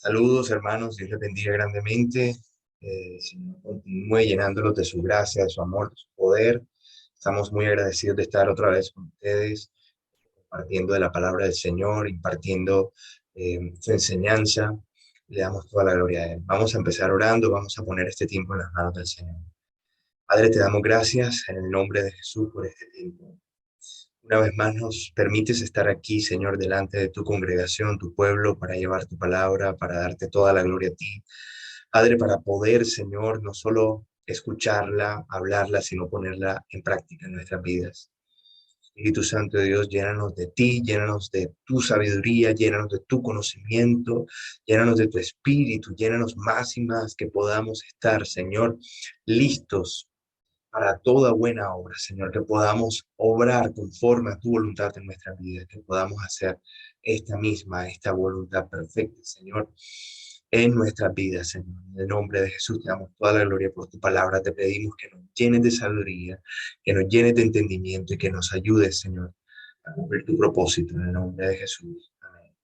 Saludos, hermanos, Dios les bendiga grandemente. Señor, continúe llenándolos de su gracia, de su amor, de su poder. Estamos muy agradecidos de estar otra vez con ustedes, compartiendo de la palabra del Señor, impartiendo su enseñanza. Le damos toda la gloria a Él. Vamos a empezar orando, vamos a poner este tiempo en las manos del Señor. Padre, te damos gracias en el nombre de Jesús por este tiempo. Una vez más nos permites estar aquí, Señor, delante de tu congregación, tu pueblo, para llevar tu palabra, para darte toda la gloria a ti. Padre, para poder, Señor, no solo escucharla, hablarla, sino ponerla en práctica en nuestras vidas. Espíritu Santo de Dios, llénanos de ti, llénanos de tu sabiduría, llénanos de tu conocimiento, llénanos de tu espíritu, llénanos más y más que podamos estar, Señor, listos para toda buena obra, Señor, que podamos obrar conforme a tu voluntad en nuestra vida, que podamos hacer esta voluntad perfecta, Señor, en nuestras vidas, Señor. En el nombre de Jesús te damos toda la gloria por tu palabra. Te pedimos que nos llenes de sabiduría, que nos llenes de entendimiento y que nos ayudes, Señor, a cumplir tu propósito en el nombre de Jesús. Amén.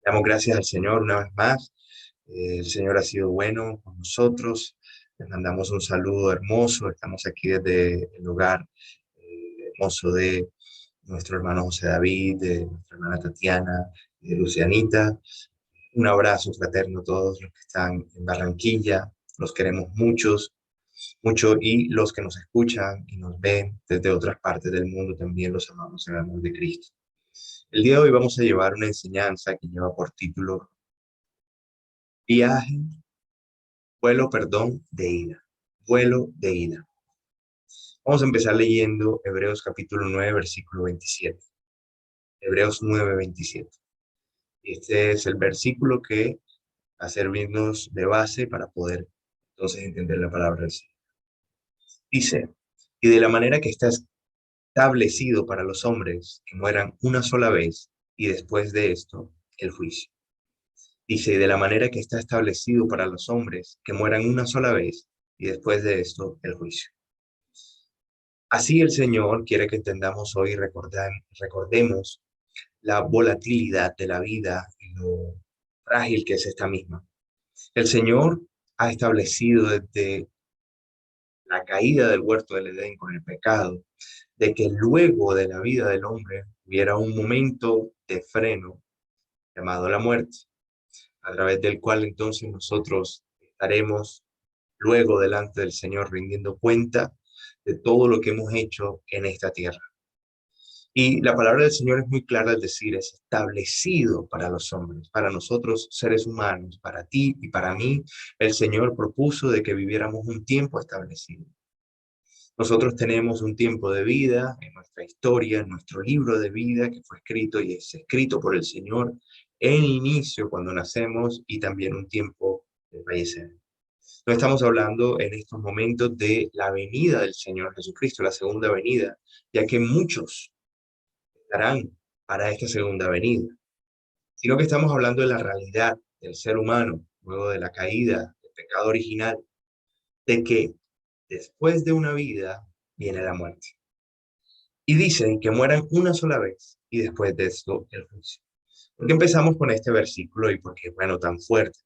Damos gracias al Señor una vez más. El Señor ha sido bueno con nosotros. Les mandamos un saludo hermoso. Estamos aquí desde el hogar hermoso de nuestro hermano José David, de nuestra hermana Tatiana, de Lucianita. Un abrazo fraterno a todos los que están en Barranquilla. Los queremos mucho y los que nos escuchan y nos ven desde otras partes del mundo también los amamos en el amor de Cristo. El día de hoy vamos a llevar una enseñanza que lleva por título Viaje, de ida. Vuelo de ida. Vamos a empezar leyendo Hebreos capítulo 9, versículo 27. Hebreos 9, 27. Este es el versículo que va a servirnos de base para poder entonces entender la palabra del Señor. Dice, y de la manera que está establecido para los hombres que mueran una sola vez y después de esto el juicio. Dice, y de la manera que está establecido para los hombres que mueran una sola vez y después de esto el juicio. Así el Señor quiere que entendamos hoy y recordemos la volatilidad de la vida y lo frágil que es esta misma. El Señor ha establecido desde la caída del huerto del Edén con el pecado, de que luego de la vida del hombre hubiera un momento de freno llamado la muerte, a través del cual entonces nosotros estaremos luego delante del Señor rindiendo cuenta de todo lo que hemos hecho en esta tierra. Y la palabra del Señor es muy clara al decir, es establecido para los hombres, para nosotros seres humanos, para ti y para mí, el Señor propuso de que viviéramos un tiempo establecido. Nosotros tenemos un tiempo de vida en nuestra historia, en nuestro libro de vida que fue escrito y es escrito por el Señor en inicio cuando nacemos y también un tiempo de fallecer. No estamos hablando en estos momentos de la venida del Señor Jesucristo, la segunda venida, ya que muchos estarán para esta segunda venida, sino que estamos hablando de la realidad del ser humano, luego de la caída, del pecado original, de que después de una vida viene la muerte. Y dicen que mueran una sola vez y después de esto el juicio. ¿Por qué empezamos con este versículo y por qué, bueno, tan fuerte?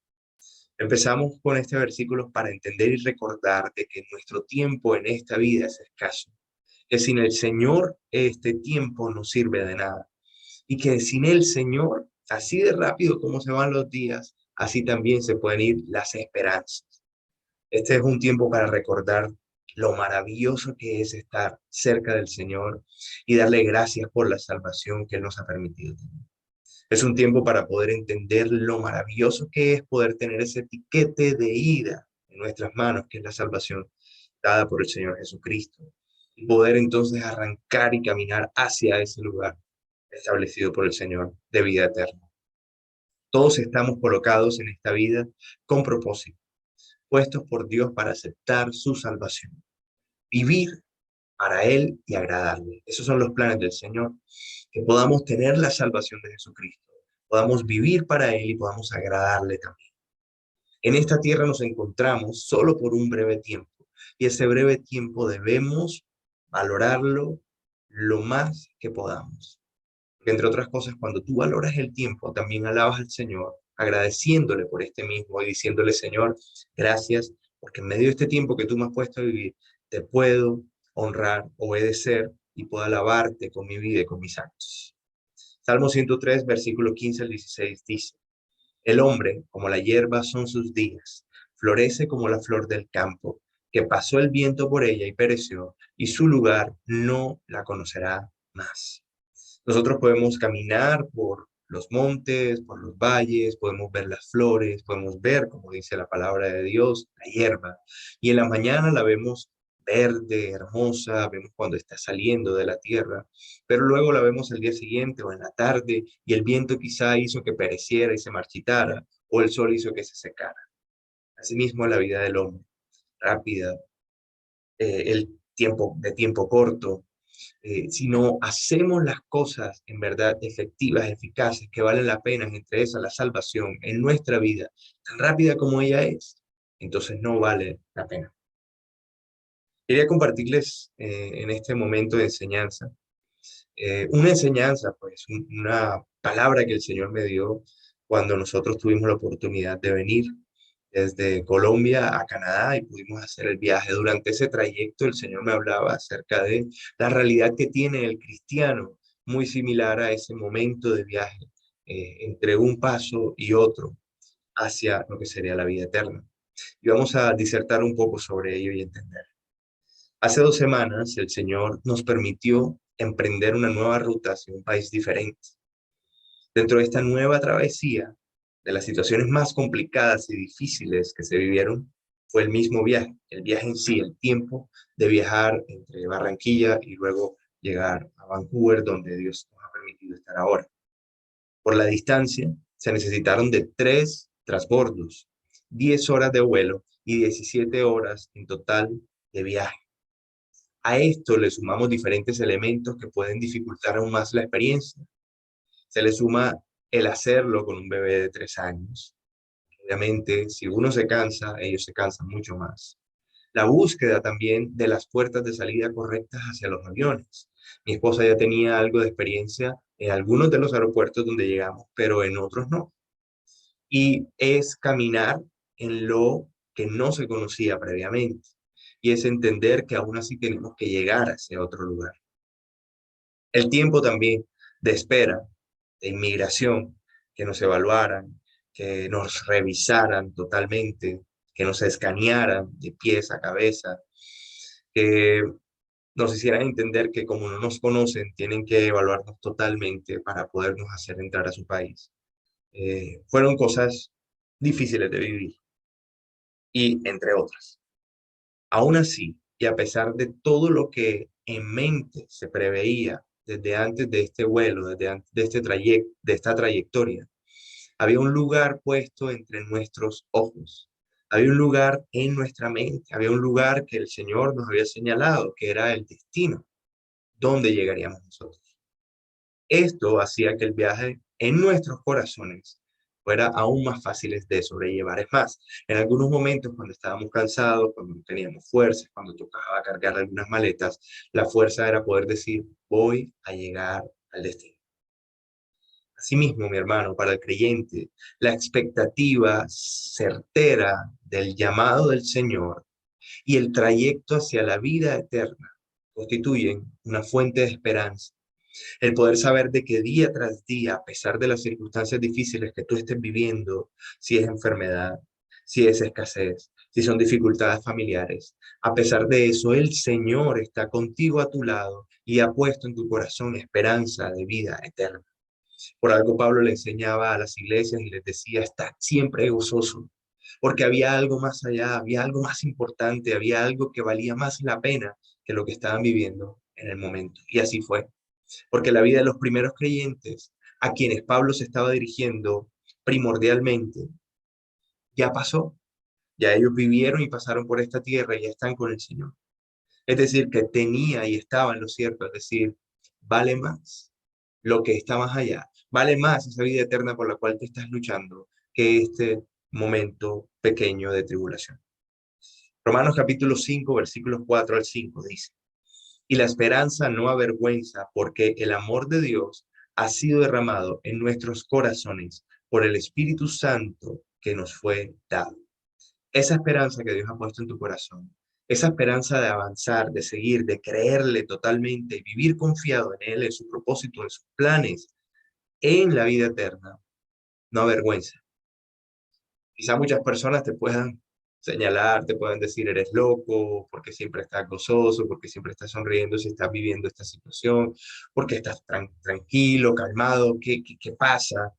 Empezamos con este versículo para entender y recordar de que nuestro tiempo en esta vida es escaso, que sin el Señor este tiempo no sirve de nada y que sin el Señor, así de rápido como se van los días, así también se pueden ir las esperanzas. Este es un tiempo para recordar lo maravilloso que es estar cerca del Señor y darle gracias por la salvación que Él nos ha permitido tener. Es un tiempo para poder entender lo maravilloso que es poder tener ese tiquete de ida en nuestras manos, que es la salvación dada por el Señor Jesucristo, y poder entonces arrancar y caminar hacia ese lugar establecido por el Señor de vida eterna. Todos estamos colocados en esta vida con propósito, puestos por Dios para aceptar su salvación, vivir para Él y agradarle. Esos son los planes del Señor, que podamos tener la salvación de Jesucristo, podamos vivir para Él y podamos agradarle también. En esta tierra nos encontramos solo por un breve tiempo, y ese breve tiempo debemos valorarlo lo más que podamos. Porque entre otras cosas, cuando tú valoras el tiempo, también alabas al Señor, agradeciéndole por este mismo y diciéndole, Señor, gracias, porque en medio de este tiempo que tú me has puesto a vivir, te puedo honrar, obedecer y puedo alabarte con mi vida y con mis actos. Salmo 103, versículo 15 al 16 dice, el hombre, como la hierba son sus días, florece como la flor del campo, que pasó el viento por ella y pereció, y su lugar no la conocerá más. Nosotros podemos caminar por los montes, por los valles, podemos ver las flores, podemos ver, como dice la palabra de Dios, la hierba. Y en la mañana la vemos verde, hermosa, vemos cuando está saliendo de la tierra, pero luego la vemos el día siguiente o en la tarde y el viento quizá hizo que pereciera y se marchitara, o el sol hizo que se secara. Asimismo, la vida del hombre, rápida, el tiempo de tiempo corto, si no hacemos las cosas en verdad efectivas, eficaces, que valen la pena, entre esas la salvación en nuestra vida, tan rápida como ella es, entonces no vale la pena. Quería compartirles en este momento de enseñanza, una enseñanza, pues una palabra que el Señor me dio cuando nosotros tuvimos la oportunidad de venir desde Colombia a Canadá y pudimos hacer el viaje. Durante ese trayecto el Señor me hablaba acerca de la realidad que tiene el cristiano, muy similar a ese momento de viaje entre un paso y otro hacia lo que sería la vida eterna. Y vamos a disertar un poco sobre ello y entender. Hace 2 semanas el Señor nos permitió emprender una nueva ruta hacia un país diferente. Dentro de esta nueva travesía, de las situaciones más complicadas y difíciles que se vivieron, fue el mismo viaje, el viaje en sí, el tiempo de viajar entre Barranquilla y luego llegar a Vancouver, donde Dios nos ha permitido estar ahora. Por la distancia, se necesitaron de 3 transbordos, 10 horas de vuelo y 17 horas en total de viaje. A esto le sumamos diferentes elementos que pueden dificultar aún más la experiencia. Se le suma el hacerlo con un bebé de 3 años. Obviamente, si uno se cansa, ellos se cansan mucho más. La búsqueda también de las puertas de salida correctas hacia los aviones. Mi esposa ya tenía algo de experiencia en algunos de los aeropuertos donde llegamos, pero en otros no. Y es caminar en lo que no se conocía previamente. Y es entender que aún así tenemos que llegar a ese otro lugar. El tiempo también de espera, de inmigración, que nos evaluaran, que nos revisaran totalmente, que nos escanearan de pies a cabeza, que nos hicieran entender que como no nos conocen, tienen que evaluarnos totalmente para podernos hacer entrar a su país. Fueron cosas difíciles de vivir y entre otras. Aún así, y a pesar de todo lo que en mente se preveía desde antes de este vuelo, desde antes de este trayecto, de esta trayectoria, había un lugar puesto entre nuestros ojos. Había un lugar en nuestra mente, había un lugar que el Señor nos había señalado, que era el destino, donde llegaríamos nosotros. Esto hacía que el viaje en nuestros corazones fuera aún más fáciles de sobrellevar. Es más, en algunos momentos cuando estábamos cansados, cuando no teníamos fuerzas, cuando tocaba cargar algunas maletas, la fuerza era poder decir, voy a llegar al destino. Asimismo, mi hermano, para el creyente, la expectativa certera del llamado del Señor y el trayecto hacia la vida eterna constituyen una fuente de esperanza. El poder saber de que día tras día, a pesar de las circunstancias difíciles que tú estés viviendo, si es enfermedad, si es escasez, si son dificultades familiares, a pesar de eso, el Señor está contigo a tu lado y ha puesto en tu corazón esperanza de vida eterna. Por algo Pablo le enseñaba a las iglesias y les decía, estad siempre gozoso, porque había algo más allá, había algo más importante, había algo que valía más la pena que lo que estaban viviendo en el momento. Y así fue, porque la vida de los primeros creyentes, a quienes Pablo se estaba dirigiendo primordialmente, ya pasó, ya ellos vivieron y pasaron por esta tierra y ya están con el Señor. Es decir, que tenía y estaba en lo cierto, es decir, vale más lo que está más allá, vale más esa vida eterna por la cual te estás luchando que este momento pequeño de tribulación. Romanos capítulo 5, versículos 4 al 5 dice, y la esperanza no avergüenza porque el amor de Dios ha sido derramado en nuestros corazones por el Espíritu Santo que nos fue dado. Esa esperanza que Dios ha puesto en tu corazón, esa esperanza de avanzar, de seguir, de creerle totalmente y vivir confiado en Él, en su propósito, en sus planes, en la vida eterna, no avergüenza. Quizá muchas personas te puedan señalar, te puedan decir eres loco, porque siempre estás gozoso, porque siempre estás sonriendo si estás viviendo esta situación, porque estás tranquilo, calmado, ¿qué pasa?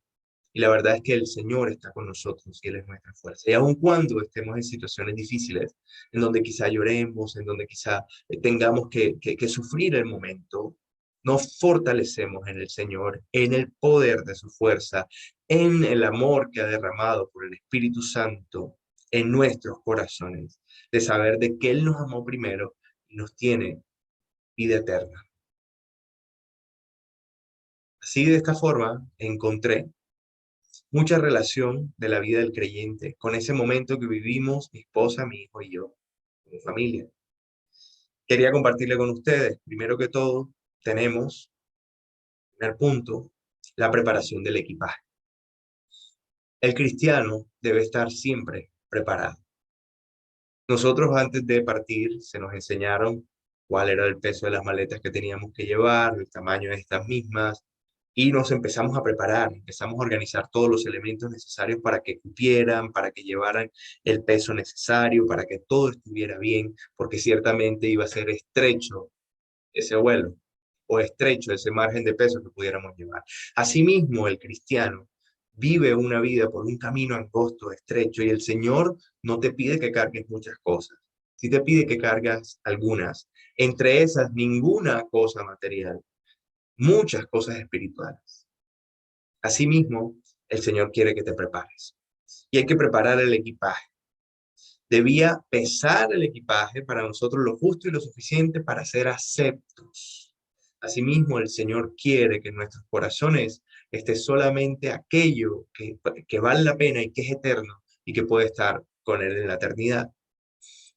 Y la verdad es que el Señor está con nosotros y Él es nuestra fuerza. Y aun cuando estemos en situaciones difíciles, en donde quizá lloremos, en donde quizá tengamos que sufrir el momento, nos fortalecemos en el Señor, en el poder de su fuerza, en el amor que ha derramado por el Espíritu Santo en nuestros corazones, de saber de que Él nos amó primero y nos tiene vida eterna. Así de esta forma encontré mucha relación de la vida del creyente con ese momento que vivimos mi esposa, mi hijo y yo, como familia. Quería compartirle con ustedes, primero que todo, tenemos, primer punto, la preparación del equipaje. El cristiano debe estar siempre preparado. Nosotros antes de partir se nos enseñaron cuál era el peso de las maletas que teníamos que llevar, el tamaño de estas mismas, y nos empezamos a preparar, empezamos a organizar todos los elementos necesarios para que cupieran, para que llevaran el peso necesario, para que todo estuviera bien, porque ciertamente iba a ser estrecho ese vuelo o estrecho ese margen de peso que pudiéramos llevar. Asimismo, el cristiano vive una vida por un camino angosto, estrecho, y el Señor no te pide que cargues muchas cosas, sí te pide que cargas algunas, entre esas ninguna cosa material, muchas cosas espirituales. Asimismo, el Señor quiere que te prepares. Y hay que preparar el equipaje. Debía pesar el equipaje para nosotros lo justo y lo suficiente para ser aceptos. Asimismo, el Señor quiere que en nuestros corazones esté solamente aquello que vale la pena y que es eterno y que puede estar con Él en la eternidad.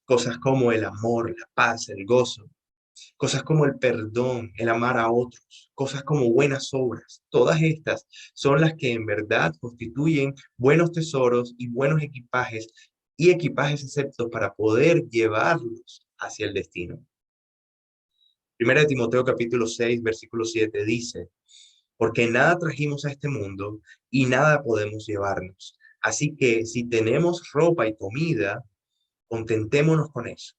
Cosas como el amor, la paz, el gozo, cosas como el perdón, el amar a otros, cosas como buenas obras. Todas estas son las que en verdad constituyen buenos tesoros y buenos equipajes y equipajes exceptos para poder llevarlos hacia el destino. Primera de Timoteo capítulo 6, versículo 7 dice, porque nada trajimos a este mundo y nada podemos llevarnos. Así que si tenemos ropa y comida, contentémonos con eso.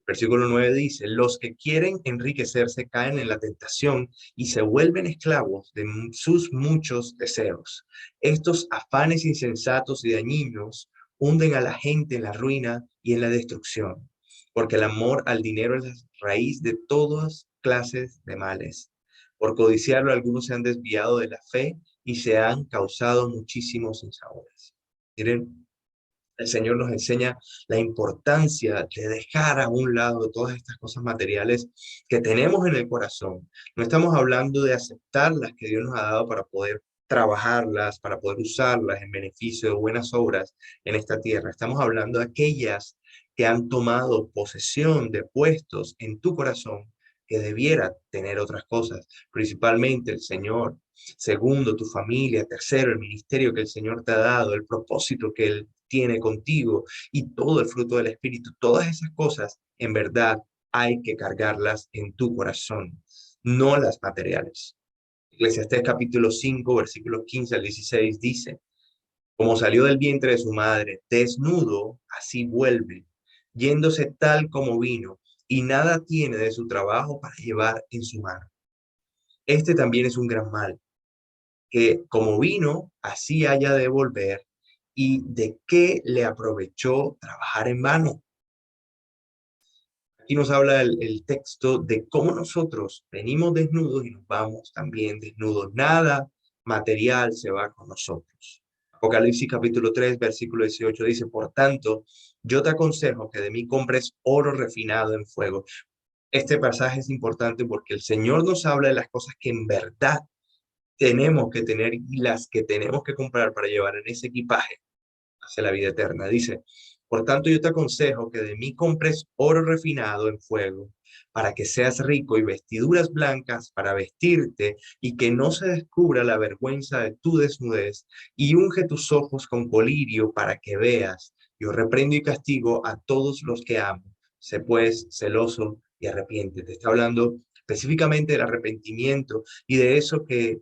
Versículo 9 dice, los que quieren enriquecerse caen en la tentación y se vuelven esclavos de sus muchos deseos. Estos afanes insensatos y dañinos hunden a la gente en la ruina y en la destrucción, porque el amor al dinero es la raíz de todas clases de males. Por codiciarlo, algunos se han desviado de la fe y se han causado muchísimos sinsabores. Miren, el Señor nos enseña la importancia de dejar a un lado todas estas cosas materiales que tenemos en el corazón. No estamos hablando de aceptar las que Dios nos ha dado para poder trabajarlas, para poder usarlas en beneficio de buenas obras en esta tierra. Estamos hablando de aquellas que han tomado posesión de puestos en tu corazón que debiera tener otras cosas, principalmente el Señor. Segundo, tu familia. Tercero, el ministerio que el Señor te ha dado, el propósito que Él tiene contigo y todo el fruto del Espíritu. Todas esas cosas, en verdad, hay que cargarlas en tu corazón, no las materiales. Eclesiastés capítulo 5, versículos 15 al 16 dice, como salió del vientre de su madre, desnudo, así vuelve, yéndose tal como vino, y nada tiene de su trabajo para llevar en su mano. Este también es un gran mal, que como vino, así haya de volver, y de qué le aprovechó trabajar en vano. Aquí nos habla el texto de cómo nosotros venimos desnudos y nos vamos también desnudos. Nada material se va con nosotros. Apocalipsis capítulo 3, versículo 18 dice, por tanto, yo te aconsejo que de mí compres oro refinado en fuego. Este pasaje es importante porque el Señor nos habla de las cosas que en verdad tenemos que tener y las que tenemos que comprar para llevar en ese equipaje hacia la vida eterna. Dice, por tanto yo te aconsejo que de mí compres oro refinado en fuego, para que seas rico, y vestiduras blancas para vestirte, y que no se descubra la vergüenza de tu desnudez, y unge tus ojos con colirio para que veas. Yo reprendo y castigo a todos los que amo. Sé pues celoso y arrepiéntete. Está hablando específicamente del arrepentimiento y de eso que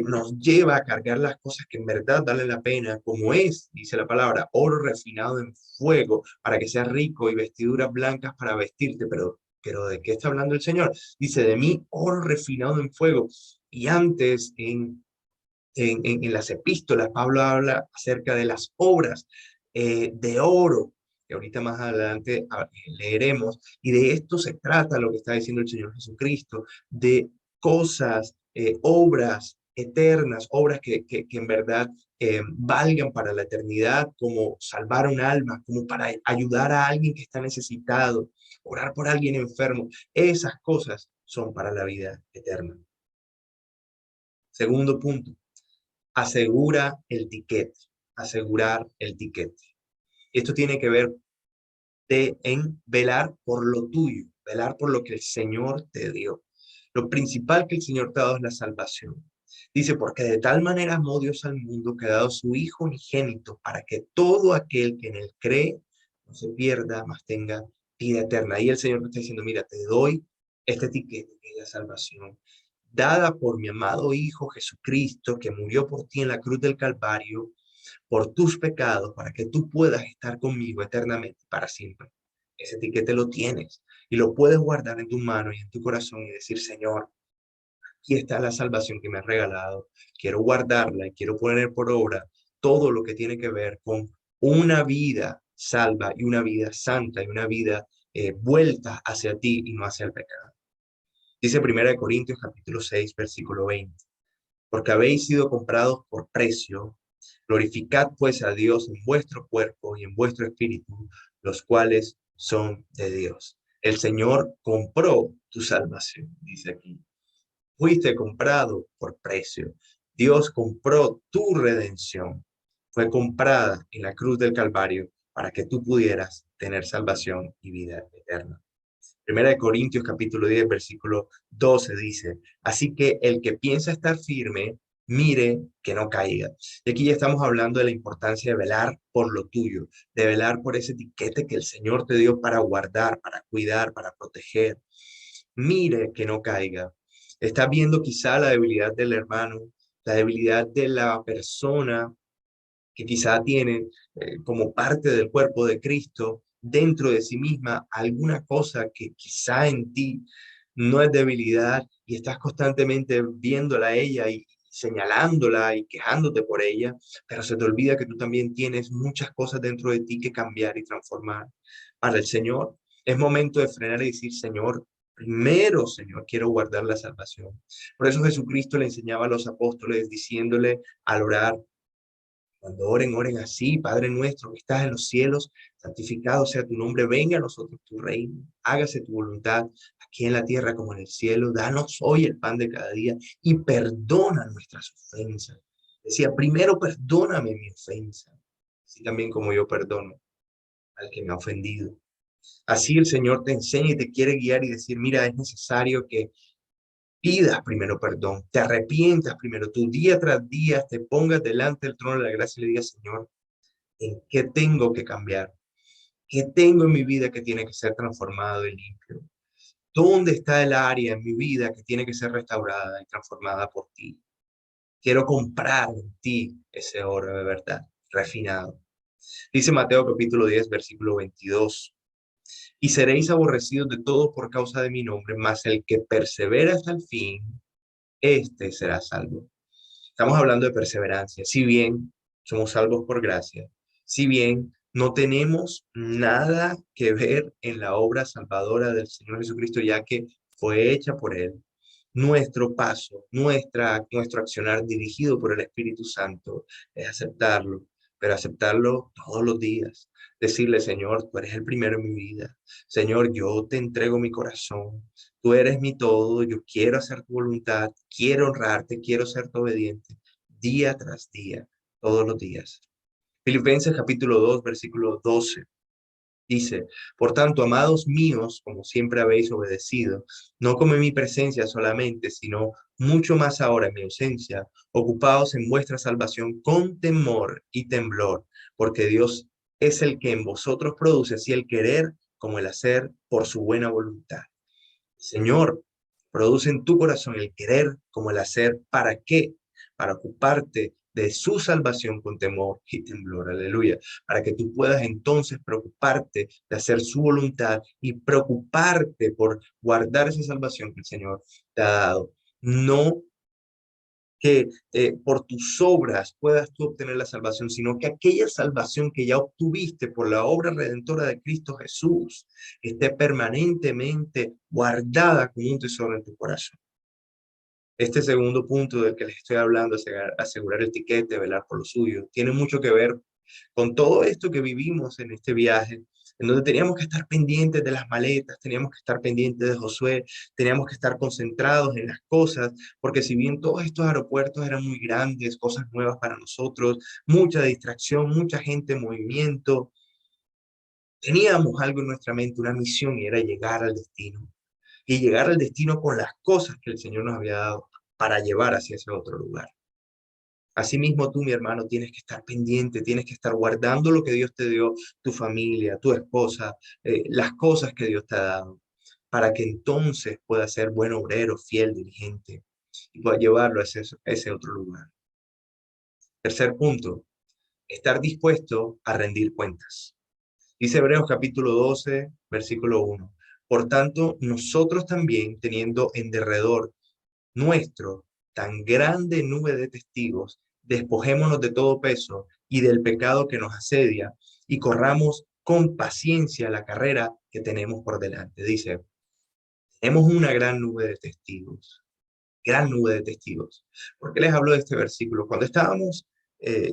nos lleva a cargar las cosas que en verdad valen la pena, como es, dice la palabra, oro refinado en fuego para que seas rico, y vestiduras blancas para vestirte. Pero ¿de qué está hablando el Señor? Dice, de mí, oro refinado en fuego. Y antes, en las epístolas, Pablo habla acerca de las obras de oro, que ahorita más adelante leeremos, y de esto se trata lo que está diciendo el Señor Jesucristo, de cosas, obras eternas, obras que en verdad valgan para la eternidad, como salvar un alma, como para ayudar a alguien que está necesitado, orar por alguien enfermo. Esas cosas son para la vida eterna. Segundo punto, asegura el tiquete, asegurar el tiquete. Esto tiene que ver en velar por lo tuyo, velar por lo que el Señor te dio. Lo principal que el Señor te ha dado es la salvación. Dice, porque de tal manera amó Dios al mundo que ha dado su Hijo unigénito para que todo aquel que en él cree no se pierda, mas tenga vida eterna. Y el Señor te está diciendo, mira, te doy este tiquete que es la salvación, dada por mi amado Hijo Jesucristo, que murió por ti en la cruz del Calvario, por tus pecados, para que tú puedas estar conmigo eternamente, para siempre. Ese tiquete lo tienes y lo puedes guardar en tu mano y en tu corazón y decir, Señor, aquí está la salvación que me has regalado. Quiero guardarla y quiero poner por obra todo lo que tiene que ver con una vida salva y una vida santa y una vida vuelta hacia ti y no hacia el pecado. Dice 1 Corintios capítulo 6, versículo 20. Porque habéis sido comprados por precio, glorificad pues a Dios en vuestro cuerpo y en vuestro espíritu, los cuales son de Dios. El Señor compró tu salvación, dice aquí. Fuiste comprado por precio. Dios compró tu redención. Fue comprada en la cruz del Calvario para que tú pudieras tener salvación y vida eterna. 1 Corintios capítulo 10, versículo 12 dice, así que el que piensa estar firme, mire que no caiga. Y aquí ya estamos hablando de la importancia de velar por lo tuyo, de velar por ese etiquete que el Señor te dio para guardar, para cuidar, para proteger. Mire que no caiga. Está viendo quizá la debilidad del hermano, la debilidad de la persona que quizá tiene como parte del cuerpo de Cristo dentro de sí misma alguna cosa que quizá en ti no es debilidad y estás constantemente viéndola a ella y señalándola y quejándote por ella, pero se te olvida que tú también tienes muchas cosas dentro de ti que cambiar y transformar. Para el Señor es momento de frenar y decir, Señor, primero, Señor, quiero guardar la salvación. Por eso Jesucristo le enseñaba a los apóstoles diciéndole al orar, cuando oren, oren así, Padre nuestro que estás en los cielos, santificado sea tu nombre, venga a nosotros tu reino, hágase tu voluntad aquí en la tierra como en el cielo, danos hoy el pan de cada día y perdona nuestras ofensas. Decía, primero perdóname mi ofensa, así también como yo perdono al que me ha ofendido. Así el Señor te enseña y te quiere guiar y decir, mira, es necesario que pidas primero perdón, te arrepientas primero, tú día tras día te pongas delante del trono de la gracia y le digas, Señor, ¿en qué tengo que cambiar? ¿Qué tengo en mi vida que tiene que ser transformado y limpio? ¿Dónde está el área en mi vida que tiene que ser restaurada y transformada por ti? Quiero comprar en ti ese oro de verdad, refinado. Dice Mateo capítulo 10, versículo 22. Y seréis aborrecidos de todo por causa de mi nombre, mas el que persevera hasta el fin, este será salvo. Estamos hablando de perseverancia. Si bien somos salvos por gracia, si bien no tenemos nada que ver en la obra salvadora del Señor Jesucristo, ya que fue hecha por Él, nuestro paso, nuestro accionar dirigido por el Espíritu Santo es aceptarlo, pero aceptarlo todos los días. Decirle, Señor, tú eres el primero en mi vida. Señor, yo te entrego mi corazón. Tú eres mi todo. Yo quiero hacer tu voluntad. Quiero honrarte. Quiero serte obediente día tras día, todos los días. Filipenses capítulo 2, versículo 12. Dice, por tanto, amados míos, como siempre habéis obedecido, no como en mi presencia solamente, sino mucho más ahora en mi ausencia, ocupaos en vuestra salvación con temor y temblor, porque Dios es el que en vosotros produce así el querer como el hacer por su buena voluntad. Señor, produce en tu corazón el querer como el hacer. ¿Para qué? Para ocuparte de su salvación con temor y temblor. Aleluya. Para que tú puedas entonces preocuparte de hacer su voluntad y preocuparte por guardar esa salvación que el Señor te ha dado. No que por tus obras puedas tú obtener la salvación, sino que aquella salvación que ya obtuviste por la obra redentora de Cristo Jesús esté permanentemente guardada como un tesoro en tu corazón. Este segundo punto del que les estoy hablando, asegurar el tiquete, velar por lo suyo, tiene mucho que ver con todo esto que vivimos en este viaje, en donde teníamos que estar pendientes de las maletas, teníamos que estar pendientes de Josué, teníamos que estar concentrados en las cosas, porque si bien todos estos aeropuertos eran muy grandes, cosas nuevas para nosotros, mucha distracción, mucha gente en movimiento, teníamos algo en nuestra mente, una misión, y era llegar al destino. Y llegar al destino con las cosas que el Señor nos había dado para llevar hacia ese otro lugar. Asimismo, tú, mi hermano, tienes que estar pendiente, tienes que estar guardando lo que Dios te dio, tu familia, tu esposa, las cosas que Dios te ha dado, para que entonces puedas ser buen obrero, fiel, diligente, y puedas llevarlo a ese otro lugar. Tercer punto, estar dispuesto a rendir cuentas. Dice Hebreos capítulo 12, versículo 1. Por tanto, nosotros también, teniendo en derredor nuestro tan grande nube de testigos, despojémonos de todo peso y del pecado que nos asedia y corramos con paciencia la carrera que tenemos por delante. Dice, tenemos una gran nube de testigos. ¿Por qué les hablo de este versículo? Cuando estábamos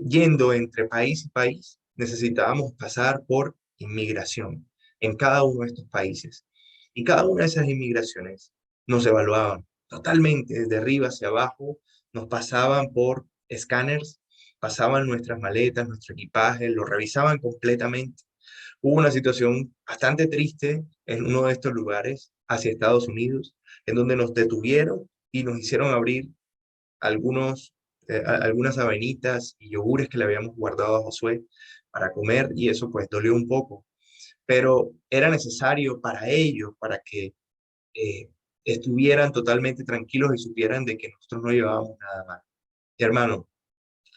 yendo entre país y país, necesitábamos pasar por inmigración en cada uno de estos países. Y cada una de esas inmigraciones nos evaluaban totalmente, desde arriba hacia abajo, nos pasaban por escáneres, pasaban nuestras maletas, nuestro equipaje, lo revisaban completamente. Hubo una situación bastante triste en uno de estos lugares, hacia Estados Unidos, en donde nos detuvieron y nos hicieron abrir algunas avenitas y yogures que le habíamos guardado a Josué para comer, y eso pues dolió un poco, pero era necesario para ellos, para que eh, estuvieran totalmente tranquilos y supieran de que nosotros no llevábamos nada mal. Hermano,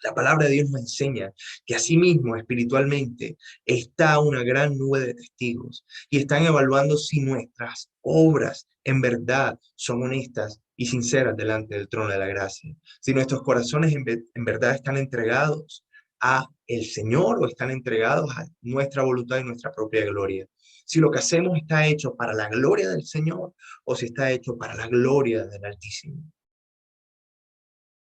la palabra de Dios nos enseña que asimismo espiritualmente está una gran nube de testigos y están evaluando si nuestras obras en verdad son honestas y sinceras delante del trono de la gracia. Si nuestros corazones en verdad están entregados a el Señor o están entregados a nuestra voluntad y nuestra propia gloria. Si lo que hacemos está hecho para la gloria del Señor o si está hecho para la gloria del Altísimo.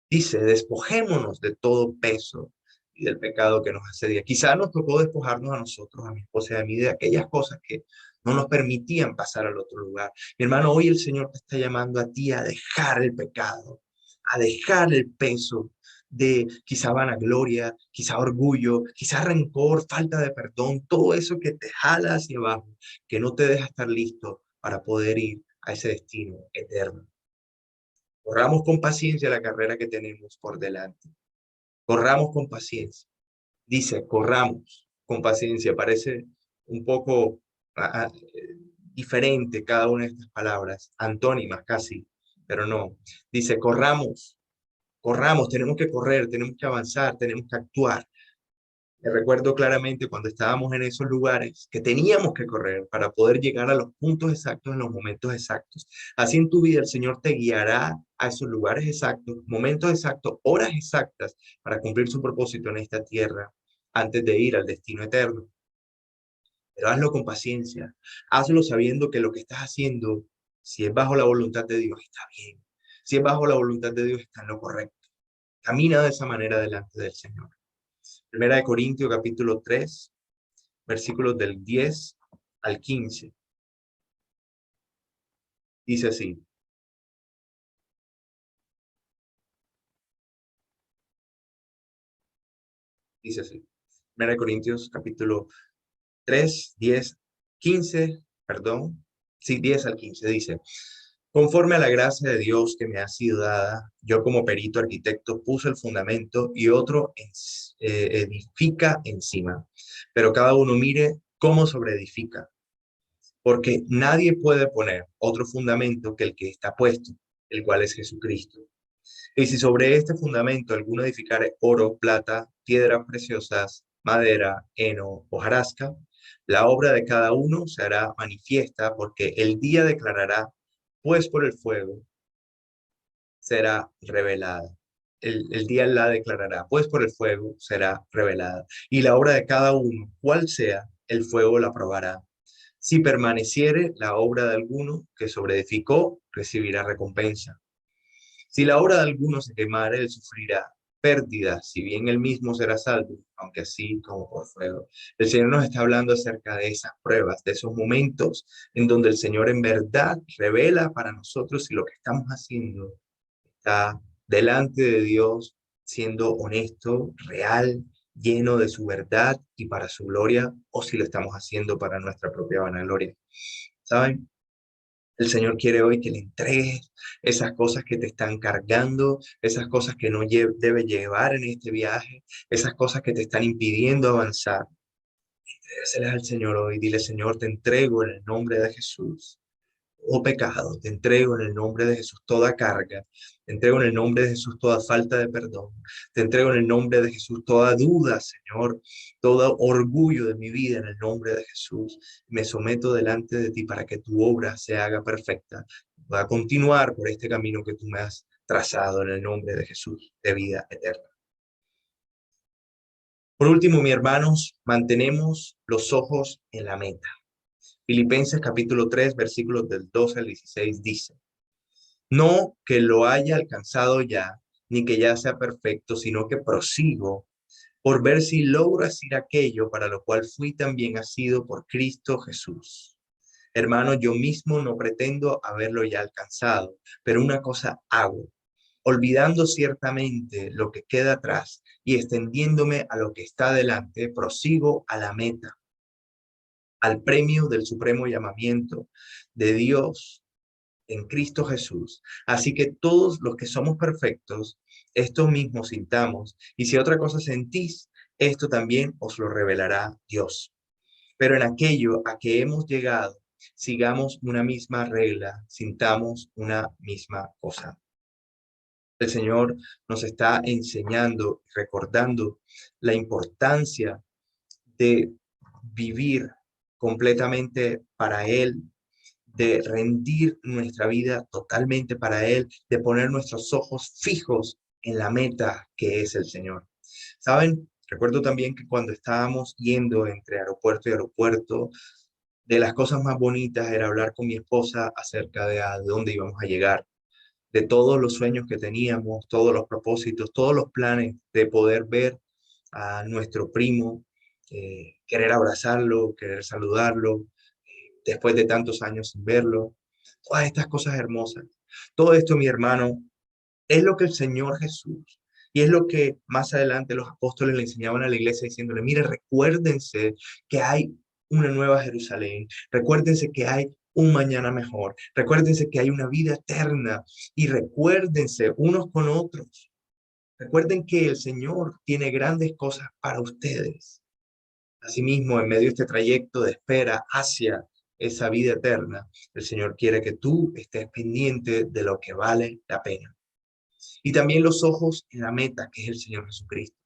Dice, despojémonos de todo peso y del pecado que nos asedia. Quizá nos tocó despojarnos a nosotros, a mi esposa y a mí, de aquellas cosas que no nos permitían pasar al otro lugar. Mi hermano, hoy el Señor te está llamando a ti a dejar el pecado, a dejar el peso de quizá vanagloria, quizá orgullo, quizá rencor, falta de perdón, todo eso que te jala hacia abajo, que no te deja estar listo para poder ir a ese destino eterno. Corramos con paciencia la carrera que tenemos por delante. Corramos con paciencia. Dice, corramos con paciencia. Parece un poco diferente cada una de estas palabras, antónimas casi, pero no. Dice, corramos, corramos, tenemos que correr, tenemos que avanzar, tenemos que actuar. Me recuerdo claramente cuando estábamos en esos lugares que teníamos que correr para poder llegar a los puntos exactos en los momentos exactos. Así en tu vida el Señor te guiará a esos lugares exactos, momentos exactos, horas exactas para cumplir su propósito en esta tierra antes de ir al destino eterno. Pero hazlo con paciencia, hazlo sabiendo que lo que estás haciendo, si es bajo la voluntad de Dios, está bien. Si es bajo la voluntad de Dios, está en lo correcto. Camina de esa manera delante del Señor. Primera de Corintios capítulo 3, versículos del 10 al 15. Dice así, dice así. Primera de Corintios capítulo 3, 10 15, perdón, sí, 10 al 15 dice: conforme a la gracia de Dios que me ha sido dada, yo como perito arquitecto puse el fundamento y otro edifica encima. Pero cada uno mire cómo sobreedifica, porque nadie puede poner otro fundamento que el que está puesto, el cual es Jesucristo. Y si sobre este fundamento alguno edificare oro, plata, piedras preciosas, madera, heno, hojarasca, la obra de cada uno se hará manifiesta, porque el día declarará, pues por el fuego será revelada. El día la declarará, pues por el fuego será revelada. Y la obra de cada uno, cual sea, el fuego la probará. Si permaneciere la obra de alguno que sobreedificó, recibirá recompensa. Si la obra de alguno se quemare, él sufrirá pérdida, si bien él mismo será salvo, aunque así como por fuego. El Señor nos está hablando acerca de esas pruebas, de esos momentos en donde el Señor en verdad revela para nosotros si lo que estamos haciendo está delante de Dios, siendo honesto, real, lleno de su verdad y para su gloria, o si lo estamos haciendo para nuestra propia vanagloria. ¿Saben? El Señor quiere hoy que le entregues esas cosas que te están cargando, esas cosas que no debes llevar en este viaje, esas cosas que te están impidiendo avanzar. Entrégaselas al Señor hoy. Dile: Señor, te entrego en el nombre de Jesús. Oh pecado, te entrego en el nombre de Jesús toda carga, te entrego en el nombre de Jesús toda falta de perdón, te entrego en el nombre de Jesús toda duda, Señor, todo orgullo de mi vida en el nombre de Jesús. Me someto delante de ti para que tu obra se haga perfecta, va a continuar por este camino que tú me has trazado en el nombre de Jesús de vida eterna. Por último, mis hermanos, mantenemos los ojos en la meta. Filipenses capítulo 3, versículos del 12 al 16 dice: no que lo haya alcanzado ya, ni que ya sea perfecto, sino que prosigo por ver si logro hacer aquello para lo cual fui también asido por Cristo Jesús. Hermano, yo mismo no pretendo haberlo ya alcanzado, pero una cosa hago, olvidando ciertamente lo que queda atrás y extendiéndome a lo que está delante, prosigo a la meta, al premio del supremo llamamiento de Dios en Cristo Jesús. Así que todos los que somos perfectos, esto mismo sintamos, y si otra cosa sentís, esto también os lo revelará Dios. Pero en aquello a que hemos llegado, sigamos una misma regla, sintamos una misma cosa. El Señor nos está enseñando, recordando la importancia de vivir completamente para Él, de rendir nuestra vida totalmente para Él, de poner nuestros ojos fijos en la meta que es el Señor. ¿Saben? Recuerdo también que cuando estábamos yendo entre aeropuerto y aeropuerto, de las cosas más bonitas era hablar con mi esposa acerca de a dónde íbamos a llegar, de todos los sueños que teníamos, todos los propósitos, todos los planes de poder ver a nuestro primo, querer abrazarlo, querer saludarlo, después de tantos años sin verlo. Todas estas cosas hermosas. Todo esto, mi hermano, es lo que el Señor Jesús, y es lo que más adelante los apóstoles le enseñaban a la iglesia diciéndole: mire, recuérdense que hay una nueva Jerusalén, recuérdense que hay un mañana mejor, recuérdense que hay una vida eterna, y recuérdense unos con otros. Recuerden que el Señor tiene grandes cosas para ustedes. Asimismo, en medio de este trayecto de espera hacia esa vida eterna, el Señor quiere que tú estés pendiente de lo que vale la pena. Y también los ojos en la meta, que es el Señor Jesucristo.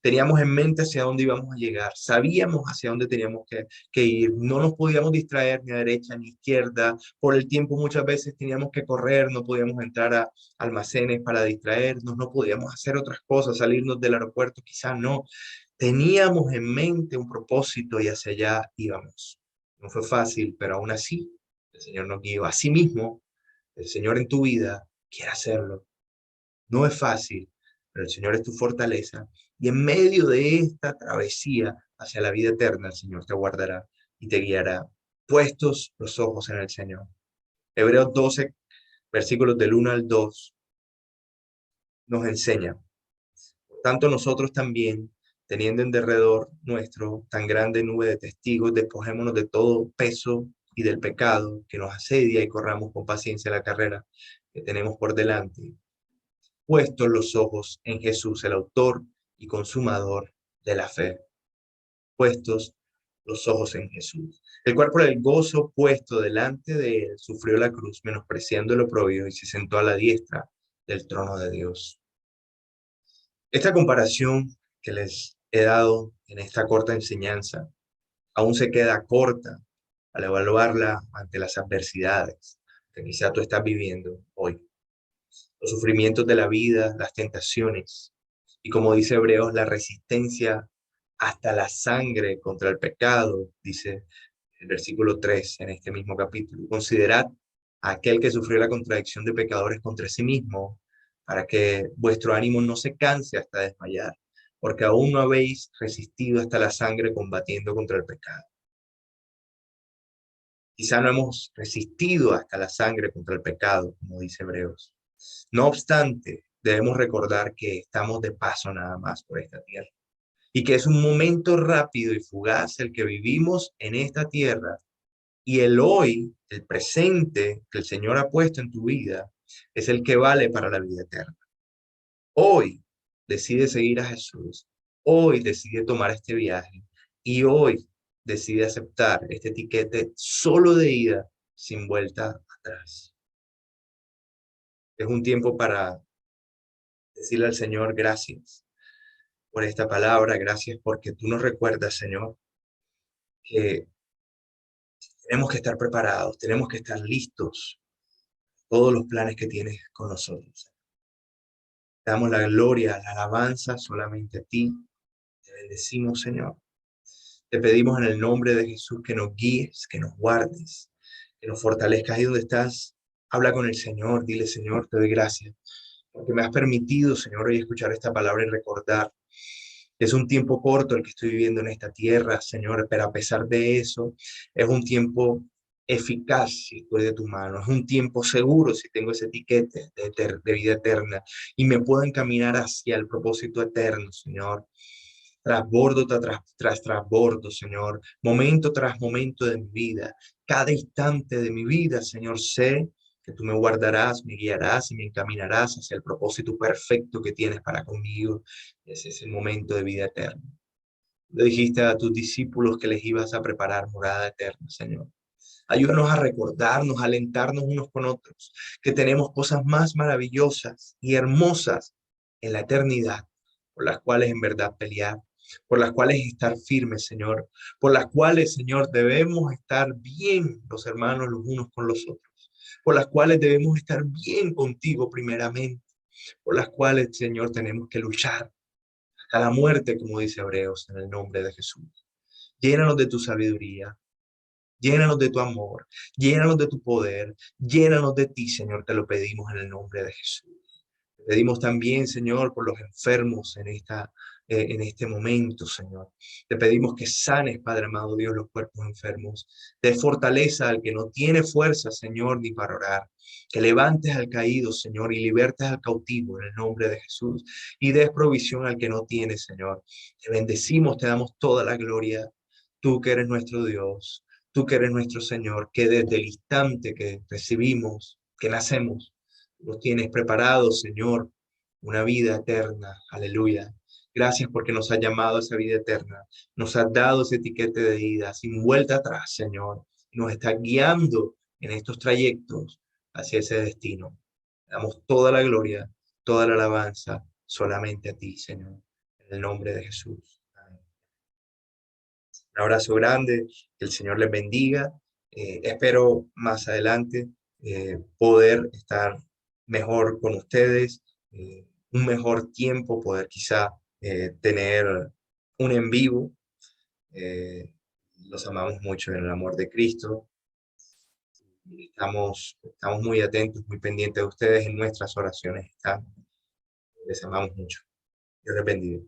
Teníamos en mente hacia dónde íbamos a llegar, sabíamos hacia dónde teníamos que ir, no nos podíamos distraer ni a derecha ni a izquierda, por el tiempo muchas veces teníamos que correr, no podíamos entrar a almacenes para distraernos, no podíamos hacer otras cosas, salirnos del aeropuerto, quizás no. Teníamos en mente un propósito y hacia allá íbamos. No fue fácil, pero aún así el Señor nos guió. Asimismo, el Señor en tu vida quiere hacerlo. No es fácil, pero el Señor es tu fortaleza. Y en medio de esta travesía hacia la vida eterna, el Señor te guardará y te guiará, puestos los ojos en el Señor. Hebreos 12, versículos del 1 al 2, nos enseña: por tanto, nosotros también, teniendo en derredor nuestro tan grande nube de testigos, despojémonos de todo peso y del pecado que nos asedia y corramos con paciencia la carrera que tenemos por delante, puestos los ojos en Jesús, el autor y consumador de la fe. Puestos los ojos en Jesús, el cual por el gozo puesto delante de él sufrió la cruz, menospreciando el oprobio, y se sentó a la diestra del trono de Dios. Esta comparación que les he dado en esta corta enseñanza aún se queda corta al evaluarla ante las adversidades que quizá tú estás viviendo hoy. Los sufrimientos de la vida, las tentaciones y, como dice Hebreos, la resistencia hasta la sangre contra el pecado, dice el versículo 3 en este mismo capítulo. Considerad a aquel que sufrió la contradicción de pecadores contra sí mismo, para que vuestro ánimo no se canse hasta desmayar, porque aún no habéis resistido hasta la sangre combatiendo contra el pecado. Quizá no hemos resistido hasta la sangre contra el pecado, como dice Hebreos. No obstante, debemos recordar que estamos de paso nada más por esta tierra y que es un momento rápido y fugaz el que vivimos en esta tierra, y el hoy, el presente que el Señor ha puesto en tu vida es el que vale para la vida eterna. Hoy decide seguir a Jesús, hoy decide tomar este viaje y hoy decide aceptar este tiquete solo de ida, sin vuelta atrás. Es un tiempo para decirle al Señor gracias por esta palabra, gracias porque tú nos recuerdas, Señor, que tenemos que estar preparados, tenemos que estar listos, todos los planes que tienes con nosotros. Te damos la gloria, la alabanza solamente a ti, te bendecimos, Señor. Te pedimos en el nombre de Jesús que nos guíes, que nos guardes, que nos fortalezcas ahí donde estás. Habla con el Señor, dile, Señor, te doy gracias, porque me has permitido, Señor, hoy escuchar esta palabra y recordar. Es un tiempo corto el que estoy viviendo en esta tierra, Señor, pero a pesar de eso, es un tiempo eficaz si estoy de tu mano. Es un tiempo seguro si tengo ese etiquete de vida eterna y me puedo encaminar hacia el propósito eterno, Señor. Trasbordo tras trasbordo, Señor. Momento tras momento de mi vida. Cada instante de mi vida, Señor, sé que tú me guardarás, me guiarás y me encaminarás hacia el propósito perfecto que tienes para conmigo. Ese es el momento de vida eterna. Le dijiste a tus discípulos que les ibas a preparar morada eterna, Señor. Ayúdanos a recordarnos, a alentarnos unos con otros, que tenemos cosas más maravillosas y hermosas en la eternidad, por las cuales en verdad pelear, por las cuales estar firmes, Señor, por las cuales, Señor, debemos estar bien los hermanos los unos con los otros, por las cuales debemos estar bien contigo primeramente, por las cuales, Señor, tenemos que luchar hasta la muerte, como dice Hebreos, en el nombre de Jesús. Llénanos de tu sabiduría, llénanos de tu amor, llénanos de tu poder, llénanos de ti, Señor, te lo pedimos en el nombre de Jesús. Te pedimos también, Señor, por los enfermos en este momento, Señor. Te pedimos que sanes, Padre amado Dios, los cuerpos enfermos. De fortaleza al que no tiene fuerza, Señor, ni para orar. Que levantes al caído, Señor, y libertes al cautivo en el nombre de Jesús. Y des provisión al que no tiene, Señor. Te bendecimos, te damos toda la gloria. Tú que eres nuestro Dios, tú que eres nuestro Señor, que desde el instante que recibimos, que nacemos, nos tienes preparados, Señor, una vida eterna. Aleluya. Gracias porque nos has llamado a esa vida eterna. Nos has dado ese etiquete de vida sin vuelta atrás, Señor. Nos está guiando en estos trayectos hacia ese destino. Damos toda la gloria, toda la alabanza solamente a ti, Señor. En el nombre de Jesús. Amén. Un abrazo grande. Que el Señor les bendiga. Espero más adelante poder estar mejor con ustedes, un mejor tiempo, poder quizá tener un en vivo. Eh, los amamos mucho en el amor de Cristo. Estamos muy atentos, muy pendientes de ustedes en nuestras oraciones. Les amamos mucho. Dios les bendiga.